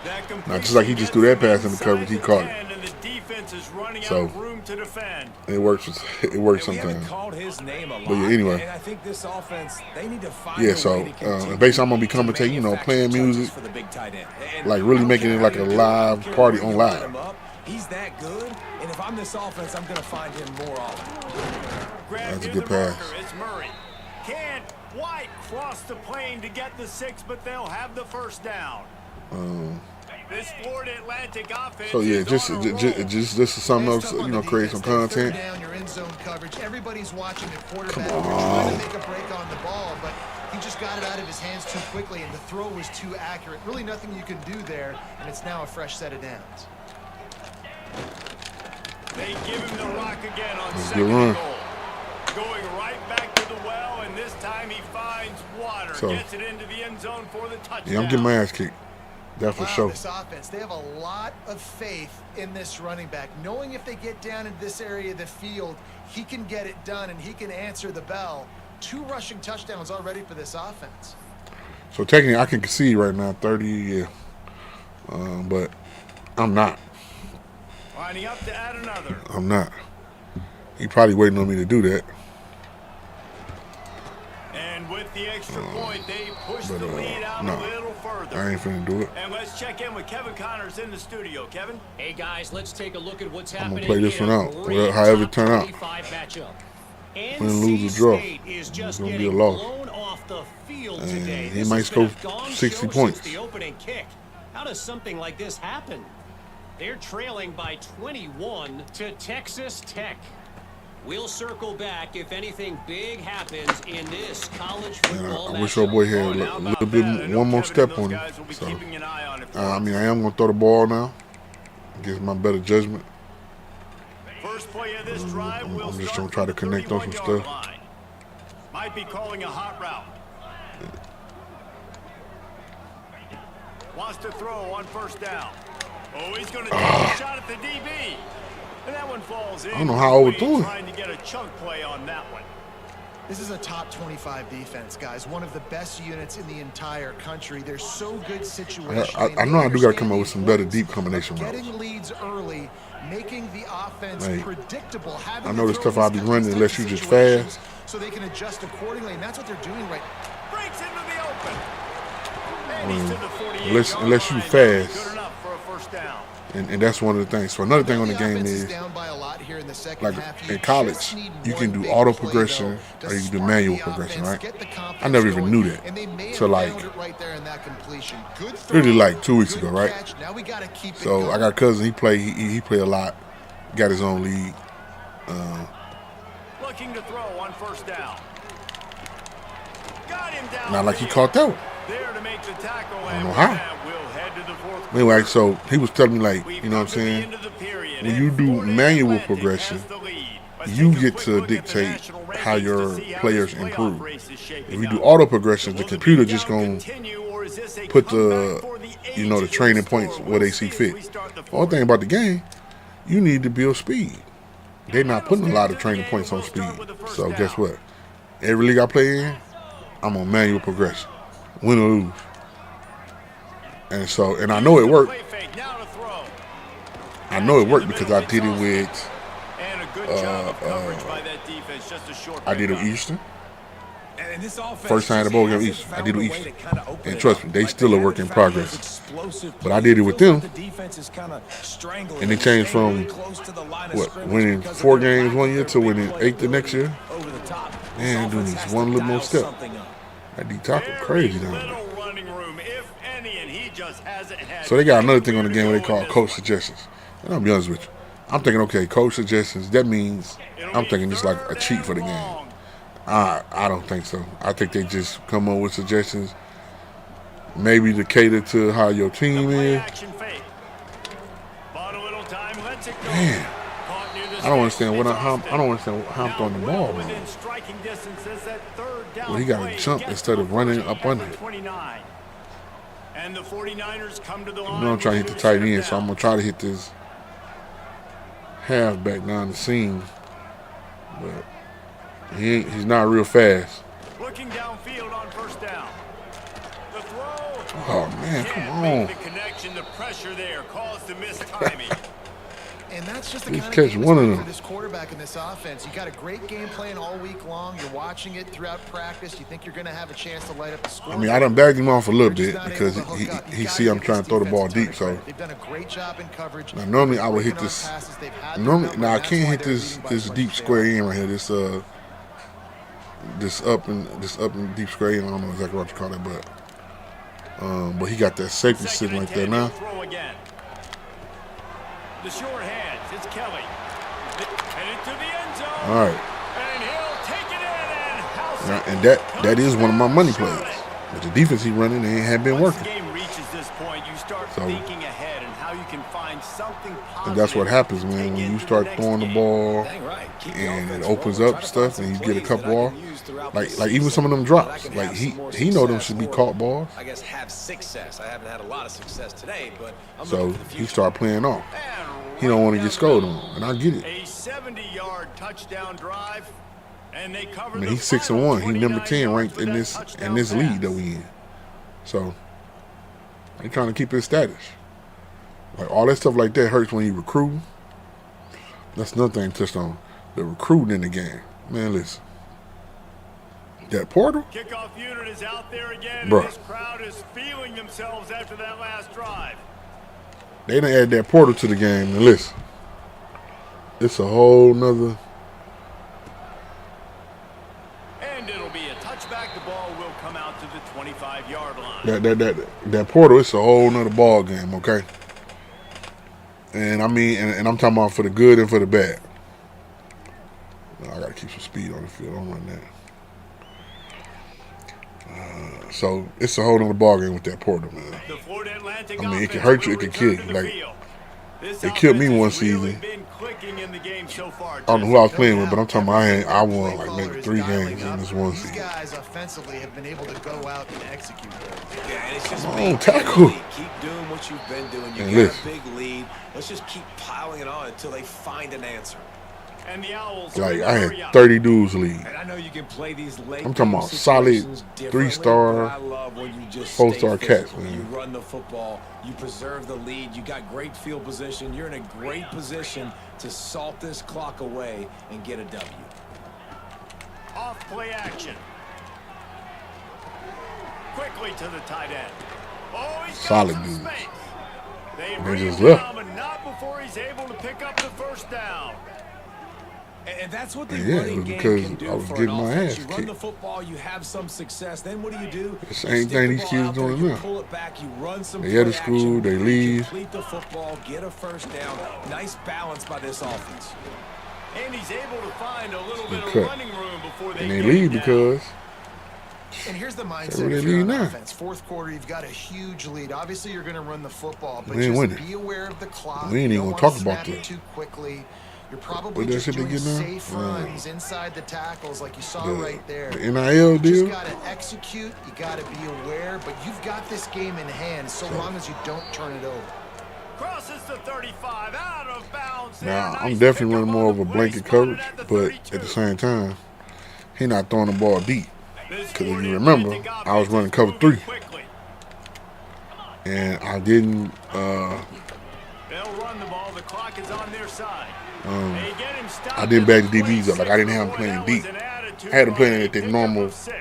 That Now, just like he just threw that pass in the coverage, he caught it. And the defense is running So, out of room to defend. It works. It works We haven't sometimes. called his name a lot. But yeah, anyway. And I think this offense, they need to find Yeah, a so, way to continue basically I'm gonna be to commentating, you know, manufacture playing touches music, for the big tight end. And like really I don't making care it how like you a do it, I live don't care party where on you line live. him up. He's that good, and if I'm this offense, I'm gonna find him more often. Grab That's a near good the pass. marker. It's Murray. Can't quite cross the plane to get the 6, but they'll have the first down. This Florida Atlantic offense So yeah, is just on a roll. this is something It's else, tough on you know, the create some defense. They're content. third down, you're in zone coverage. Everybody's watching the quarterback. Come You're trying to on. make a break on the ball, but he just got it out of his hands too quickly, and the throw was too accurate. Really nothing you can do there, and it's now a fresh set of downs. They give him the rock again on That's a second good and run. goal. Going right back to the well, and this time he finds water. So, Gets it into the end zone for the touchdown. Yeah, I'm getting my ass kicked. That for Wow, sure. this offense, they have a lot of faith in this running back, knowing if they get down into this area of the field, he can get it done and he can answer the bell. 2 rushing touchdowns already for this offense. So technically, I can concede right now, 30, yeah. But I'm not. Lining up to add another. I'm not. He probably waiting on me to do that. And with the extra point, they push but, the lead out no. a little further. I ain't finna do it. And let's check in with Kevin Connors in the studio. Kevin? Hey guys, let's take a look at what's I'm gonna happening. play this in one a out, great however it top turn out. 25 matchup. Win, lose, or draw. State is It's just gonna be a getting loss. blown off the field And today. he This might has been score a gong 60 show points. since the opening kick. How does something like this happen? They're trailing by 21 to Texas Tech. We'll circle back if anything big happens in this college football I wish matchup. our boy had Oh, a and how little about bit, that? I know one more Kevin step and on those him. guys will be So, keeping an eye on it for I us. mean, I am gonna throw the ball now against my better judgment. First play of this drive will I'm just start gonna try to from the connect on some 31-yard stuff. line. Might be calling a hot route. Wants to throw on first down. Oh, he's going to take a shot at the DB. And that one falls in. I don't know how I overthrew him. Trying to get a chunk play on that one. This is a top 25 defense, guys. One of the best units in the entire country. They're so good situationally. I know I do got to come up with some better deep combination routes. Getting leads early, making the offense predictable. I know the stuff I'll be running unless you just fast. So they can adjust accordingly, and that's what they're doing right now. Breaks into the open. And he's to the 48-yard Unless you line. fast. Good enough for a first down. And that's one of the things. So another thing on the game is, like in college, you can do auto progression or you can do manual progression, right? I never even knew that. So like, really like 2 weeks ago, right? So I got a cousin, he play a lot, got his own league. Looking to throw on first down. Got him down. Not like he caught that one. There to make the tackle. I don't know how. We'll head to the fourth. Anyway, so he was telling me, like, you know what I'm saying? When you do manual progression, you get to dictate how your players improve. If you do auto progression, the computer just gonna put the training points where they see fit. The only thing about the game, you need to build speed. They're not putting a lot of training points on speed. So guess what? Every league I play in, I'm on manual progression, win or lose. And I know it worked. I know it worked because I did it with I did it with Eastern. First time the bowl game Eastern. I did it with Eastern. And trust me, they still a work in progress. But I did it with them. And they changed from winning 4 games one year to winning 8 the next year. Man, doing this one little more step. That D tackle crazy down there. So they got another thing on the game where they call coach suggestions. And I'll be honest with you. I'm thinking, okay, coach suggestions, that means I'm thinking it's like a cheat for the game. I don't think so. I think they just come up with suggestions maybe to cater to how your team is. Man, I don't understand how I'm throwing the ball, man. Well, he got to jump instead of running up under it. And the 49ers come to the line. You know I'm trying to hit the tight end, so I'm going to try to hit this halfback down the seam. But he's not real fast. Looking downfield on first down. The throw. Oh, man, come on. The connection, the pressure there caused the missed timing. And that's just the Let's kind catch of game one of them. for this quarterback in this offense. You got a great game plan all week long. You're watching it throughout practice. You think you're going to have a chance to light up the score. I mean, I done bagged him off a little bit because he see I'm trying to throw the ball deep. So they've done a great job in coverage. now normally I would hit this. Now I can't hit this deep square end right here. This up and deep square end. I don't know exactly what you call it, but he got that safety sitting right there now. The short hands, it's Kelly. Headed to the end zone. All right. And he'll take it in And that is one of my money plays. But the defense he running, they ain't been working. Once the game reaches this point, you start thinking ahead and how you can find something positive. And that's what happens, man, when you start throwing the ball and it opens up stuff and you get a couple off. Like even some of them drops. Like he know them should be caught balls. I guess have success. I haven't had a lot of success today, but so he start playing off. He don't want to get scolded on, and I get it. A 70-yard touchdown drive, and they cover. I mean, he's 6-1. He number 10 ranked in this league that we in. So they trying to keep his status. Like all that stuff like that hurts when you recruit. That's another thing touched on. The recruiting in the game. Man, listen. That portal? Kickoff unit is out there again. Bruh. And this crowd is feeling themselves after that last drive. They done add that portal to the game. And listen, it's a whole nother. And it'll be a touchback. The ball will come out to the 25-yard line. That portal, it's a whole nother ball game, okay? And I mean, and I'm talking about for the good and for the bad. I gotta keep some speed on the field. I don't run that. So it's a whole nother ball game with that portal, man. I mean, it can hurt you, it can kill you. Like, it killed me one season. I don't know who I was playing with, but I'm talking about I won like maybe 3 games in this one season. Guys offensively have been able to go out and execute. Yeah, and it's just tackle. Keep doing what you've been doing. You And got listen. a big lead, Let's just keep piling it on until they find an answer. And the Owls Like, I had 30 dudes lead. And I know you can play these late I'm talking game about solid situations differently, 3-star, but I love when you just 4-star stay cats, physical. man. You run the football, you preserve the lead, you got great field position, you're in a great position to salt this clock away and get a W. Off play action. Quickly to the tight end. Oh, he's got Solid some dudes. space. They They bring just him left. down, but not before he's able to pick up the first down. And that's what the Yeah, it running was game because can do I was for getting an my offense. ass You run kicked. the football, you have some success. Then what do? The same Stick thing the these ball kids out there, doing you now. pull it back, you run some They out of play school, action, they you leave. complete the football, get a first down. Nice balance by this offense. And he's able to find a little bit of cut. running room before they And they get leave him down. because And here's the where mindset they if you're lead on now. offense. Fourth quarter, you've got a huge lead. Obviously, you're going to run the football, but We ain't just winning. be aware of the clock. We ain't You even don't gonna wanna talk about snap it that. too quickly. You're probably What that just shit they doing get now? safe runs inside the tackles like you saw right there. The NIL You deal. just got to execute. You got to be aware, but you've got this game in hand so long as you don't turn it over. Crosses the 35, out of bounds. Now, Nice I'm definitely pickup running more on of the a play, blanket spotted coverage, at the but 32. at the same time, he not throwing the ball deep. This Because if Florida you remember, Atlantic I was offense running is cover moving 3. quickly. And I didn't, They'll run the ball. The clock is on their side. They get him stopped I didn't at bag the the DBs up. Like, I didn't have them 26. playing Boy, deep. that was an attitude I had them playing run. at their Pickup normal of 6.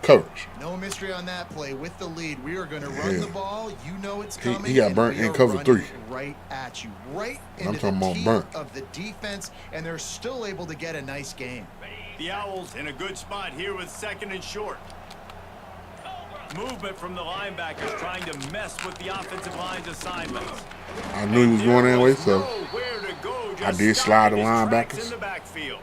coverage. No mystery on that play. With the lead, we are going to run Yeah. the ball. You know it's He coming. got and burnt we in are cover running 3. right at you, right I'm into talking the about teeth burnt. of the defense, and they're still able to get a nice game. The Owls in a good spot here with 2nd and short. Movement from the linebackers trying to mess with the offensive line's assignments. I knew he was going that way, so Nowhere to go, I just did slide the stopping his tracks linebackers. in the backfield.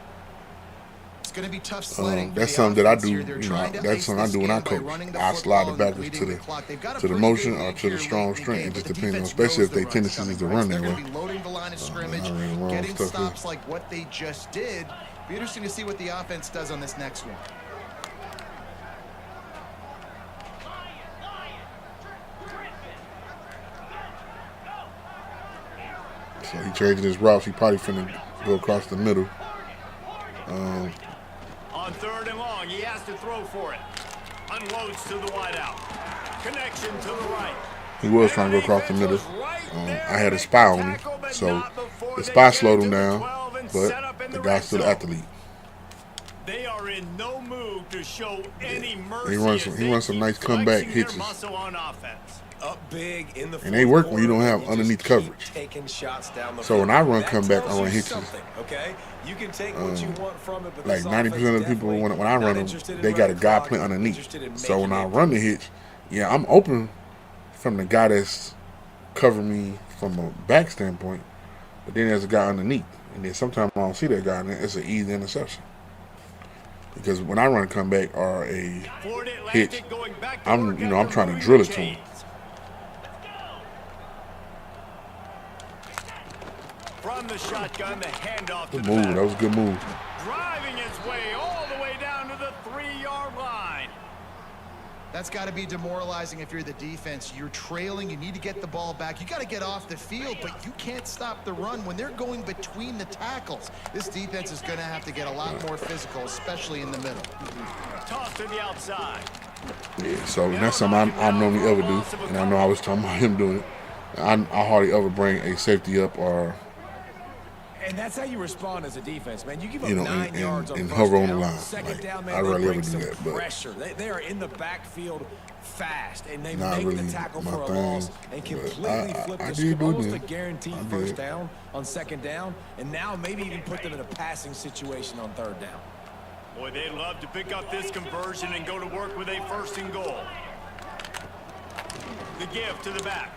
It's going to be tough sledding. for that's the something that I offense do. here. They're You know, trying to that's ice something I this do when I game by coach. running the I slide the football and backers bleeding to the clock. They've got a the pretty motion good or lead to the here strong late in the strength. game, It just but the depends on, defense especially knows if they the run's tendencies is to coming, run right? that They're way. going to be loading the line of scrimmage, I ran the wrong getting stuff here. stops like what they just did. Be interesting to see what the offense does on this next one. So he changing his routes. He probably finna go across the middle. On 3rd and long, he has to throw for it. Unloads to the wideout. Connection to the right. He was trying to go across the middle. I had a spy on him, so the spy slowed him down, but the guy's still an athlete. They are in no mood to show any mercy. He runs some nice comeback hitches. On offense. Up big in the And they work when you don't have fourth quarter, underneath and you just coverage. keep taking shots down the So when field. I run That comeback, I tells run you hitches. something, okay? You can take what you want from it, but Like this 90% of the offense people, definitely when I not run them, interested in they got a running guy clock, playing underneath. interested in So when I making run the it. hitch, yeah, I'm open from the guy that's covering me from a back standpoint, but then there's a guy underneath. And then sometimes I don't see that guy, and it's an easy interception. Because when I run a comeback or a Florida hitch, Atlantic going back to I'm work you know I'm after trying to moving drill the it to him. chains. From the shotgun, the handoff to Good the move. back. That was a good move. Driving its way all the way down to the 3-yard line. That's got to be demoralizing if you're the defense. You're trailing. You need to get the ball back. You got to get off the field, but you can't stop the run when they're going between the tackles. This defense is going to have to get a lot more physical, especially in the middle. Toss to the outside. Yeah, so that's something I normally ever do, and I know I was talking about him doing it. I hardly ever bring a safety up or And that's how you respond as a defense, man. You give up You know, 9 and- yards on and first hover on down. the line. Second Like, down, I man, they rarely bring ever do some that, but pressure. They are in the backfield fast, and they Not make really the tackle my for a thing, loss and but completely flip I the did script. do Almost that. a guaranteed I first did. down on 2nd down, and now maybe even put them in a passing situation on 3rd down. Boy, they'd love to pick up this conversion and go to work with a 1st and goal. The give to the back.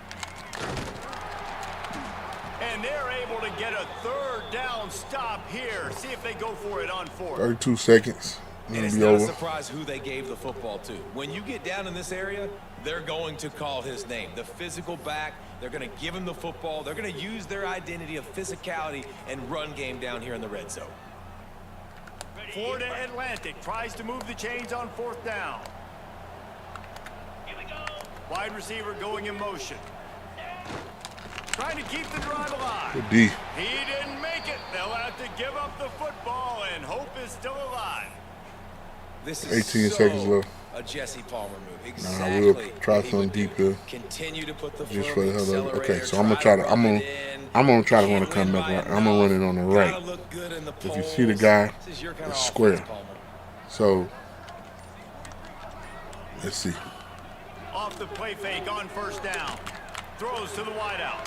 And they're able to get a 3rd down stop here. See if they go for it on 4th. 32 seconds. And it's Be not a over. surprise who they gave the football to. When you get down in this area, they're going to call his name. The physical back, they're going to give him the football. They're going to use their identity of physicality and run game down here in the red zone. Florida Atlantic tries to move the chains on 4th down. Wide receiver going in motion. Trying to keep the drive alive. Good D. He didn't make it. They'll have to give up the football, and hope is still alive. This is 18 seconds left. a Jesse Palmer move. Nah, Exactly. I will try what he something would do. deep here. Continue to put the Just foot for on the the hell of it. Okay, accelerator, so I'm gonna try to. rub it in. I'm gonna try to Can't run a comeback. win Right. by I'm gonna run it on the Gotta right. look good in the If you see the polls. guy, This is your kind it's of square. offense, Palmer. So let's see. Off the play fake on first down. Throws to the wideout.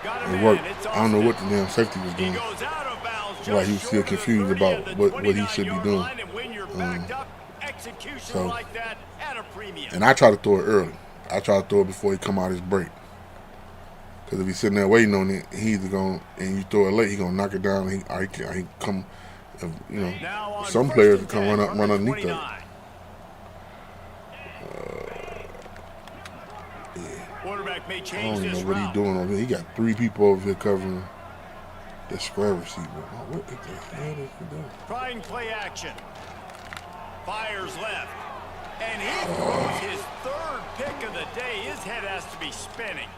Got him It worked. in. It's I don't know what the Austin. damn safety was He doing. goes out of bounds. Feel like he was just still short of the confused 30 about of the what he should be 29-yard doing. line, and when you're backed up, execution so- like that at a premium. And I try to throw it early. I try to throw it before he come out his break. Because if he's sitting there waiting on it, he either going and you throw it late, he gonna knock it down. He come, you know. Now on Some first players and can 10 run from the underneath that. 29. Quarterback may I change don't even this know what he's route. doing over here. He got 3 people over here covering the square receiver. What the hell is he doing? Trying play action. Fires left. And he throws his third pick of the day. His head has to be spinning.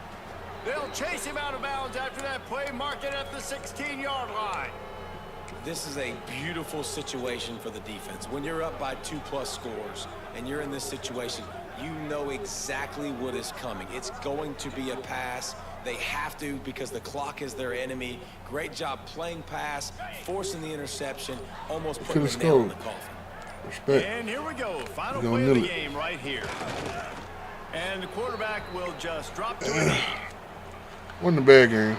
They'll chase him out of bounds after that play, mark it at the 16-yard line. This is a beautiful situation for the defense. When you're up by 2+ scores and you're in this situation, you know exactly what is coming. It's going to be a pass. They have to because the clock is their enemy. Great job playing pass, forcing the interception, almost putting the nail in the coffin. Respect. And here we go. Final You're play gonna of the nil it. game right here. And the quarterback will just drop to a knee. Wasn't a bad game.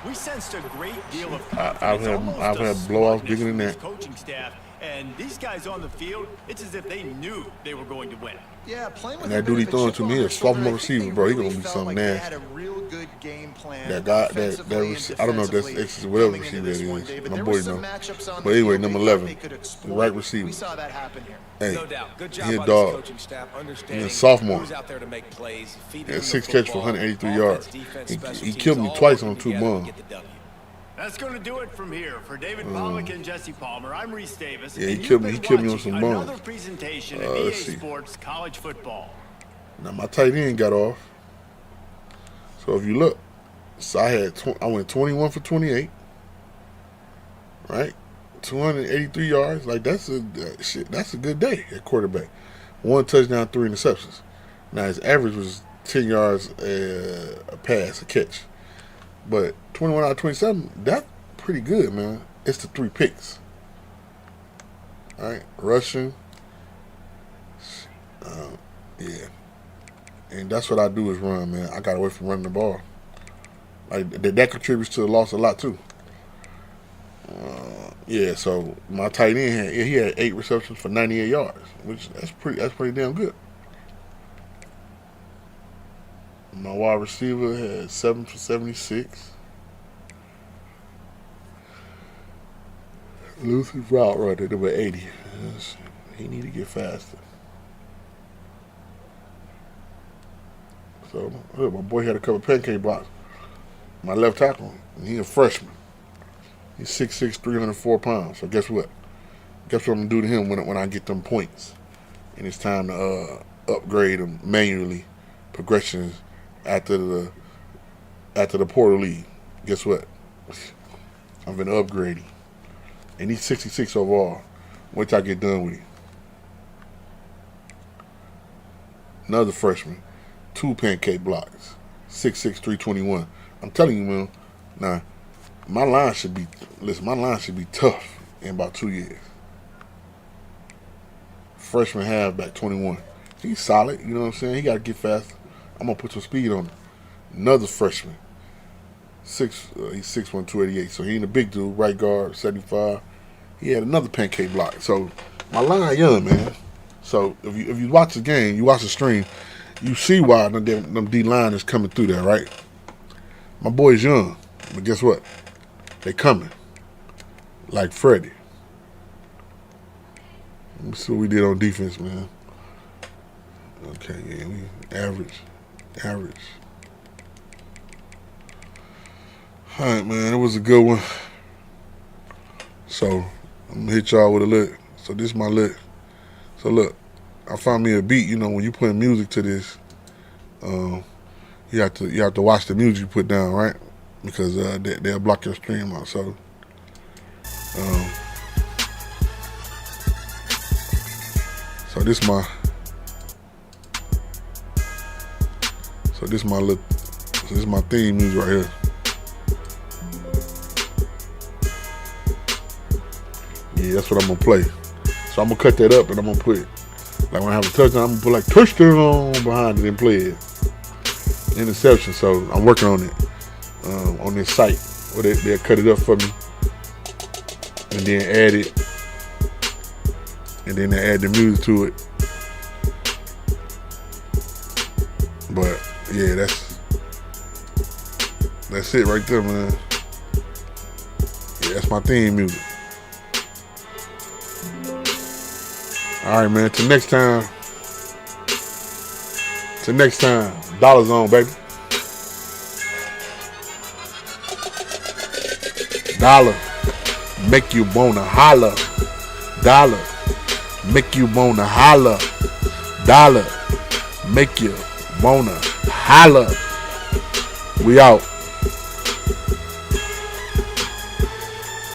We sensed a great deal of I've confidence. had- almost I've a had blowouts smugness bigger than from this that. coaching staff, and these guys on the field, it's as if they knew they were going to win. Yeah, playing with And that a dude he bit of a throwing chip to on me their is sophomore shoulder, I think receiver, they bro. He really gonna be felt something like they nasty. had a real good game plan. That guy, offensively that and I don't know if that's defensively whatever coming into receiver this that one, is. David. My There boy were some know. matchups on But the anyway, field number they thought 11, they could the exploit. right receiver. We saw that happen here. Hey, No doubt. Good job he a by dog. this coaching staff, understanding He's a sophomore. who's out there to make plays, feeding He had him 6 the catches for football. 183 Offense, yards. defense, He special teams, killed me all twice working on 2 together to bombs. get the W. That's going to do it from here. For David Pollock and Jesse Palmer, I'm Reese Davis. Yeah, he and killed you've me. He been killed me on watching some bombs. another presentation of EA let's see. Sports College Football. Now my tight end got off. So if you look, so I went 21 for 28. Right, 283 yards. Like that's a good day at quarterback. 1 touchdown, 3 interceptions. Now his average was 10 yards a pass, a catch. But 21 out of 27, that's pretty good, man. It's the 3 picks. All right, rushing. Yeah. And that's what I do is run, man. I got away from running the ball. Like that contributes to the loss a lot too. Yeah, so my tight end had 8 receptions for 98 yards, which that's pretty damn good. My wide receiver had 7 for 76. Luther's route runner number 80. Yes, he need to get faster. So look, my boy had a couple pancake blocks. My left tackle, and he a freshman. He's 6'6", 304 pounds. So guess what? Guess what I'm gonna do to him when I get them points, and it's time to upgrade him manually, progressions after the portal league. Guess what? I'm gonna upgrade him, and he's 66 overall. Wait till I get done with him. Another freshman, 2 pancake blocks, 6'6", 321. I'm telling you, man. Now, my line should be tough in about 2 years. Freshman halfback, 21. He's solid, you know what I'm saying? He got to get fast. I'm going to put some speed on him. Another freshman. He's 6'1", 288. So he ain't a big dude. Right guard, 75. He had another pancake block. So my line young, man. So if you watch the game, you watch the stream, you see why them D-line is coming through there, right? My boy's young. But guess what? They coming. Like Freddie. Let me see what we did on defense, man. Okay, yeah, we average. All right, man, it was a good one. So, I'm going to hit y'all with a lick. So, this is my lick. So, look, I found me a beat. You know, when you put music to this, you have to watch the music you put down, right? Because they'll block your stream out. So this is my theme music right here. Yeah, that's what I'm gonna play. So I'm gonna cut that up and I'm gonna put, like when I have a touchdown, I'm gonna put like touchdown behind it and play it. Interception. So I'm working on it on this site where they'll cut it up for me and then add it, and then they add the music to it. But yeah, that's it right there, man. Yeah, that's my theme music. All right, man. Till next time. Dollar Zone, baby. Dollar make you wanna holler. Dollar make you wanna holler. Dollar make you wanna holler. We out.